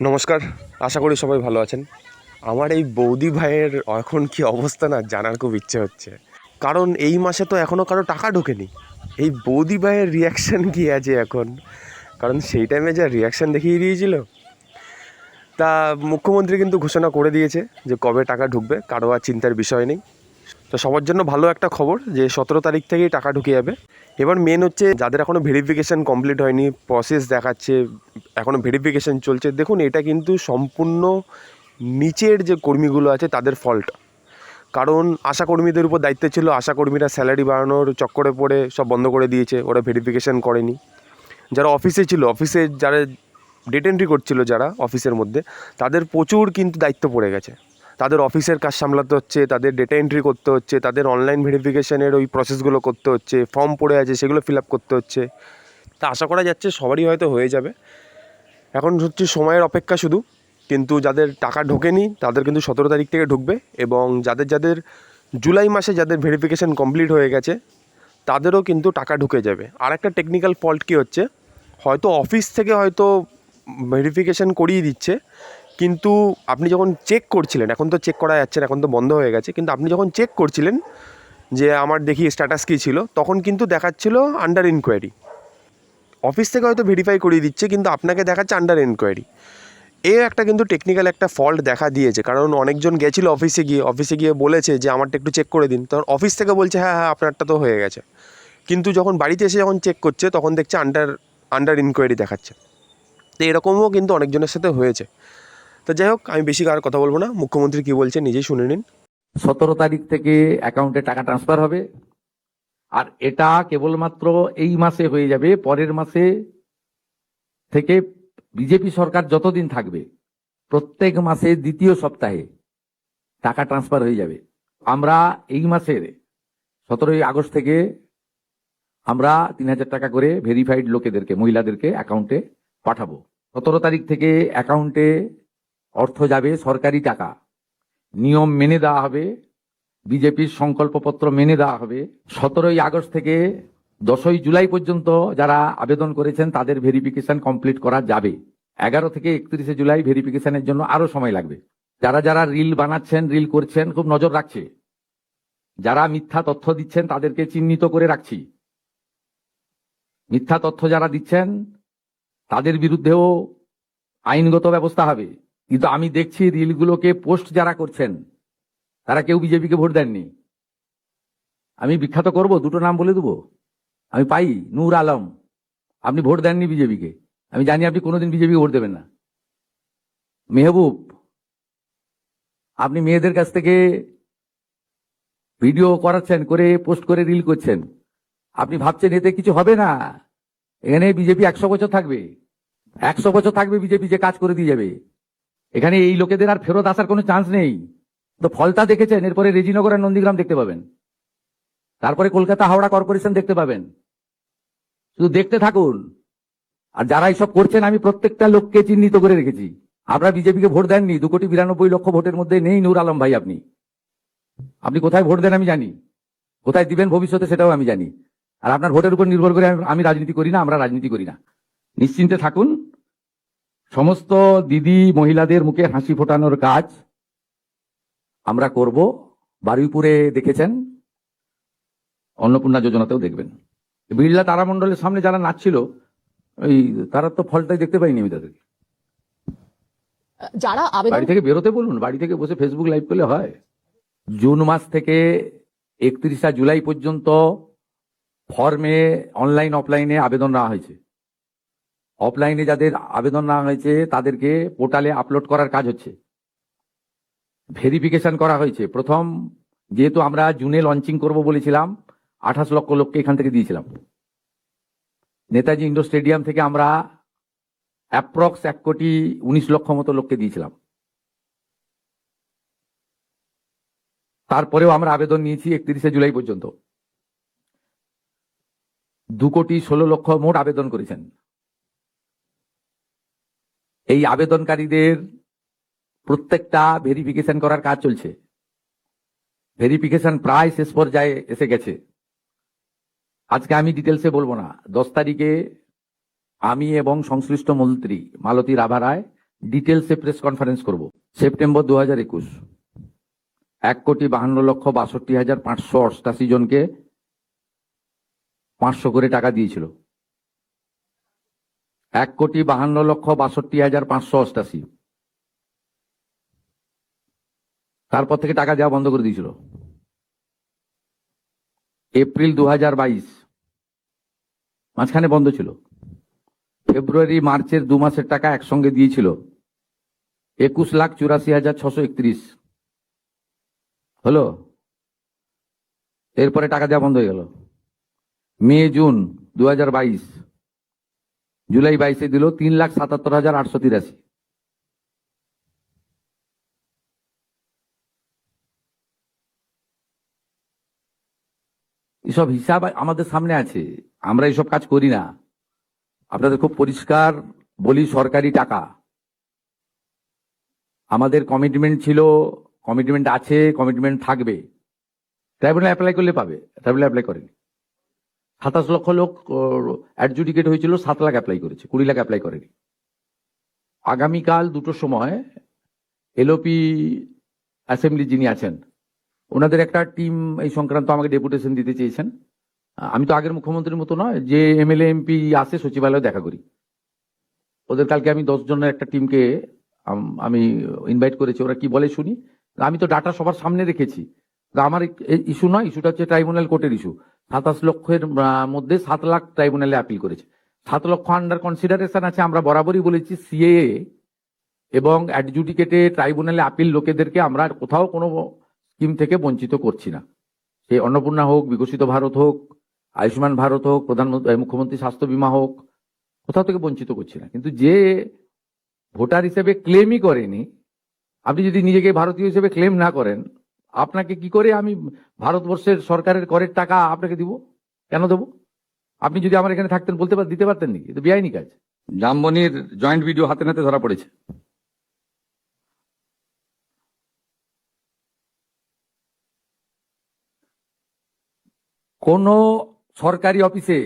নমস্কার, আশা করি সবাই ভালো আছেন। আমার এই বৌদি ভাইয়ের এখন কি অবস্থা না জানার খুব ইচ্ছে হচ্ছে, কারণ এই মাসে তো এখনও কারো টাকা ঢোকেনি। এই বৌদি ভাইয়ের রিয়াকশান কি আছে এখন, কারণ সেই টাইমে যা রিয়াকশান দেখিয়ে দিয়েছিল। তা মুখ্যমন্ত্রী কিন্তু ঘোষণা করে দিয়েছে যে কবে টাকা ঢুকবে, কারো আর চিন্তার বিষয় নেই। তো সবার জন্য ভালো একটা খবর যে 17 তারিখ থেকেই টাকা ঢুকে যাবে। এবার মেন হচ্ছে যাদের এখনও ভেরিফিকেশান কমপ্লিট হয়নি, প্রসেস দেখাচ্ছে, এখনও ভেরিফিকেশান চলছে। দেখুন, এটা কিন্তু সম্পূর্ণ নিচের যে কর্মীগুলো আছে তাদের ফল্ট। কারণ আশাকর্মীদের উপর দায়িত্ব ছিল, আশাকর্মীরা স্যালারি বাড়ানোর চক্করে পড়ে সব বন্ধ করে দিয়েছে, ওরা ভেরিফিকেশান করেনি। যারা অফিসে ছিল, অফিসে যারা ডেট এন্ট্রি করছিল, যারা অফিসের মধ্যে, তাদের প্রচুর কিন্তু দায়িত্ব পড়ে গেছে। তাদের অফিসের কাজ সামলাতে হচ্ছে, তাদের ডেটা এন্ট্রি করতে হচ্ছে, তাদের অনলাইন ভেরিফিকেশানের ওই প্রসেসগুলো করতে হচ্ছে, ফর্ম পড়ে আছে সেগুলো ফিল আপ করতে হচ্ছে। তা আশা করা যাচ্ছে সবারই হয়তো হয়ে যাবে। এখন হচ্ছে সময়ের অপেক্ষা শুধু। কিন্তু যাদের টাকা ঢোকেনি তাদের কিন্তু 17 তারিখ থেকে ঢুকবে, এবং যাদের যাদের জুলাই মাসে যাদের ভেরিফিকেশান কমপ্লিট হয়ে গেছে তাদেরও কিন্তু টাকা ঢুকে যাবে। আর একটা টেকনিক্যাল ফল্ট কী হচ্ছে, হয়তো অফিস থেকে হয়তো ভেরিফিকেশান করিয়ে দিচ্ছে, কিন্তু আপনি যখন চেক করছিলেন, এখন তো চেক করা যাচ্ছে না, এখন তো বন্ধ হয়ে গেছে, কিন্তু আপনি যখন চেক করছিলেন যে আমার দেখি স্ট্যাটাস কী ছিল, তখন কিন্তু দেখাচ্ছিল আন্ডার ইনকোয়ারি। অফিস থেকে হয়তো ভেরিফাই করিয়ে দিচ্ছে, কিন্তু আপনাকে দেখাচ্ছে আন্ডার ইনকোয়ারি। এ একটা কিন্তু টেকনিক্যাল একটা ফল্ট দেখা দিয়েছে, কারণ অনেকজন গেছিলো অফিসে গিয়ে বলেছে যে আমারটা একটু চেক করে দিন, তখন অফিস থেকে বলছে হ্যাঁ হ্যাঁ আপনারটা তো হয়ে গেছে। কিন্তু যখন বাড়িতে এসে যখন চেক করছে তখন দেখছে আন্ডার আন্ডার ইনকোয়ারি দেখাচ্ছে। তো এরকমও কিন্তু অনেকজনের সাথে হয়েছে। তো যাই হোক, আমি বেশি আর কথা বলবো না, মুখ্যমন্ত্রী কী বলছে নিজেই শুনে নিন। 17 তারিখ থেকে অ্যাকাউন্টে টাকা ট্রান্সফার হবে। আর এটা কেবলমাত্র এই মাসে হয়ে যাবে, পরের মাসে থেকে বিজেপি সরকার যতদিন থাকবে প্রত্যেক মাসে দ্বিতীয় সপ্তাহে টাকা ট্রান্সফার হয়ে যাবে। আমরা এই মাসের 17ই আগস্ট থেকে আমরা 3,000 টাকা করে ভেরিফাইড লোকেদেরকে, মহিলাদেরকে অ্যাকাউন্টে পাঠাবো। 17 তারিখ থেকে অ্যাকাউন্টে অর্থ যাবে, সরকারি টাকা, নিয়ম মেনে দেওয়া হবে, বিজেপির সংকল্পপত্র মেনে দেওয়া হবে। 17ই আগস্ট থেকে 10ই জুলাই পর্যন্ত যারা আবেদন করেছেন তাদের ভেরিফিকেশন কমপ্লিট করা যাবে। 11 থেকে 31শে জুলাই ভেরিফিকেশনের জন্য আরো সময় লাগবে। যারা যারা রিল বানাচ্ছেন, রিল করছেন, খুব নজর রাখছে। যারা মিথ্যা তথ্য দিচ্ছেন তাদেরকে চিহ্নিত করে রাখছি। মিথ্যা তথ্য যারা দিচ্ছেন তাদের বিরুদ্ধেও আইনগত ব্যবস্থা হবে। কিন্তু আমি দেখছি রিলগুলোকে পোস্ট যারা করছেন তারা কেউ বিজেপিকে ভোট দেননি। আমি বিখ্যাত করব, দুটো নাম বলে দেবো। আমি পাই নূর আলম, আপনি ভোট দেননি বিজেপিকে, আমি জানি আপনি কোনোদিন বিজেপিকে ভোট দেবেন না। মেহবুব, আপনি মেয়েদের কাছ থেকে ভিডিও করাচ্ছেন, করে পোস্ট করে রিল করছেন, আপনি ভাবছেন এতে কিছু হবে না। এখানে বিজেপি 100 বছর থাকবে, 100 বছর থাকবে বিজেপি, যে কাজ করে দিয়ে যাবে। এখানে এই লোকেদের আর ফেরত আসার কোনো চান্স নেই। তো ফলতা দেখেছেন, এরপরে রেজিনগর আর নন্দীগ্রাম দেখতে পাবেন, তারপরে কলকাতা হাওড়া কর্পোরেশন দেখতে পাবেন। শুধু দেখতে থাকুন। আর যারা এইসব করছেন আমি প্রত্যেকটা লোককে চিহ্নিত করে রেখেছি। আপনারা বিজেপিকে ভোট দেননি, 2,92,00,000 ভোটের মধ্যে নেই নূর আলম ভাই। আপনি কোথায় ভোট দেন আমি জানি, কোথায় দিবেন ভবিষ্যতে সেটাও আমি জানি। আর আপনার ভোটের উপর নির্ভর করে আমি রাজনীতি করি না, আমরা রাজনীতি করি না। নিশ্চিন্তে থাকুন। সমস্ত দিদি মহিলাদের মুখে হাসি ফোটানোর কাজ আমরা করব। বারুইপুরে দেখেছেন, অন্নপূর্ণা যোজনাতেও দেখবেন। বিড়লা তারামণ্ডলের সামনে যারা নাচছিল, ওই তারা তো ফলটাই দেখতে পাইনি আমি তাদেরকে। যারা আবেদন বাড়ি থেকে বেরোতে বলুন, বাড়ি থেকে বসে ফেসবুক লাইভ করলে হয়। জুন মাস থেকে 31শে জুলাই পর্যন্ত ফর্মে অনলাইন অফলাইনে আবেদন নেওয়া হয়েছে। অফলাইনে যাদের আবেদন নেওয়া হয়েছে তাদেরকে পোর্টালে আপলোড করার কাজ হচ্ছে। ভেরিফিকেশন করা হয়েছে। প্রথম যেহেতু আমরা জুনে লঞ্চিং করব বলেছিলাম, 28 লক্ষ লোককে এখান থেকে দিয়েছিলাম। নেতাজি ইন্ডোর স্টেডিয়াম থেকে আমরা অ্যাপ্রক্স 1,19,00,000 মতো লোককে দিয়েছিলাম। তারপরেও আমরা আবেদন নিয়েছি 31শে জুলাই পর্যন্ত। 2,16,00,000 মোট আবেদন করেছেন। এই আবেদনকারীদের প্রত্যেকটা ভেরিফিকেশন করার কাজ চলছে। ভেরিফিকেশন প্রায় শেষ পর্যায়ে এসে গেছে। আজকে আমি ডিটেলসে বলবো না। 10 তারিখে আমি এবং সংশ্লিষ্ট মন্ত্রী মালতী রাভা রায় ডিটেলসে প্রেস কনফারেন্স করব। সেপ্টেম্বর 2021 1,52,62,588 জনকে 500 করে টাকা দিয়েছিল। 1,52,62,588। তারপর থেকে টাকা দেওয়া বন্ধ করে দিয়েছিল। এপ্রিল 2022 মাঝখানে বন্ধ ছিল। ফেব্রুয়ারি মার্চের 2 মাসের টাকা একসঙ্গে দিয়েছিল 21,84,631 হলো। এরপরে টাকা দেওয়া বন্ধ হয়ে গেল। মে জুন 2022, জুলাই 22-এ দিল 3,77,883। এসব হিসাব আমাদের সামনে আছে, আমরা এসব কাজ করি না। আপনাদের খুব পরিষ্কার বলি, সরকারি টাকা আমাদের কমিটমেন্ট ছিল, কমিটমেন্ট আছে, কমিটমেন্ট থাকবে। ট্রাইব্যুনাল অ্যাপ্লাই করলে পাবে, ট্রাইব্যুনাল অ্যাপ্লাই করেনি। 27 লক্ষ লোক অ্যাডজুডিকেট হয়েছিল, 7 লাখ অ্যাপ্লাই করেছে, 20 লাখ অ্যাপ্লাই করেনি। আগামীকাল 2টোর সময় এলওপি অ্যাসেম্বলি যিনি আছেন, ওনাদের একটা টিম এই সংক্রান্ত আমাকে ডেপুটেশন দিতে চেয়েছেন। আমি তো আগের মুখ্যমন্ত্রীর মতো নয় যে এমএলএ এমপি আসে সচিবালয়ে দেখা করি। ওদের কালকে আমি 10 জনের একটা টিমকে আমি ইনভাইট করেছি, ওরা কি বলে শুনি। আমি তো ডাটা সবার সামনে রেখেছি। আমার ইস্যু নয়, ইস্যুটা হচ্ছে ট্রাইব্যুনাল কোর্টের ইস্যু। 27 লক্ষের মধ্যে 7 লাখ ট্রাইব্যুনালে আপিল করেছে। 7 লক্ষ আন্ডার কনসিডারেশন আছে। আমরা বরাবরই বলেছি সিএএ এবং অ্যাডজুডিকেটে ট্রাইব্যুনালে আপিল লোকেদেরকে আমরা কোথাও কোনো স্কিম থেকে বঞ্চিত করছি না। সে অন্নপূর্ণা হোক, বিকশিত ভারত হোক, আয়ুষ্মান ভারত হোক, মুখ্যমন্ত্রী স্বাস্থ্য বীমা হোক, কোথাও থেকে বঞ্চিত করছি না। কিন্তু যে ভোটার হিসেবে ক্লেমই করেনি, আপনি যদি নিজেকে ভারতীয় হিসেবে ক্লেম না করেন, আপনাকে কি করে আমি ভারতবর্ষের সরকারের করের টাকা আপনাকে দিব? কেন দেবো? আপনি যদি আমার এখানে থাকতেন দিতে পারতেন নাকি? এটা বেআইনি কাজ। জামবনির জয়েন্ট ভিডিও হাতে নাতে ধরা পড়েছে। কোন সরকারি অফিসে,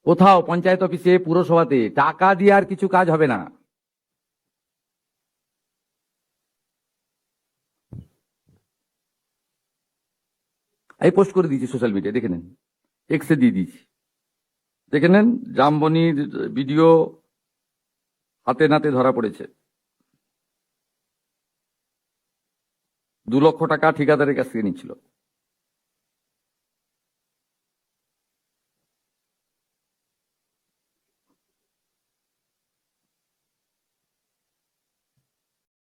কোথাও পঞ্চায়েত অফিসে, পুরসভাতে টাকা দিয়ে আর কিছু কাজ হবে না। এই পোস্ট করে দিয়েছি সোশ্যাল মিডিয়া, দেখে নেন, এক্সে দিয়ে দিয়েছি, দেখে নেন। জামবনির ভিডিও হাতে নাতে ধরা পড়েছে। 2 লক্ষ টাকা ঠিকাদারের কাছ থেকে নিচ্ছিল।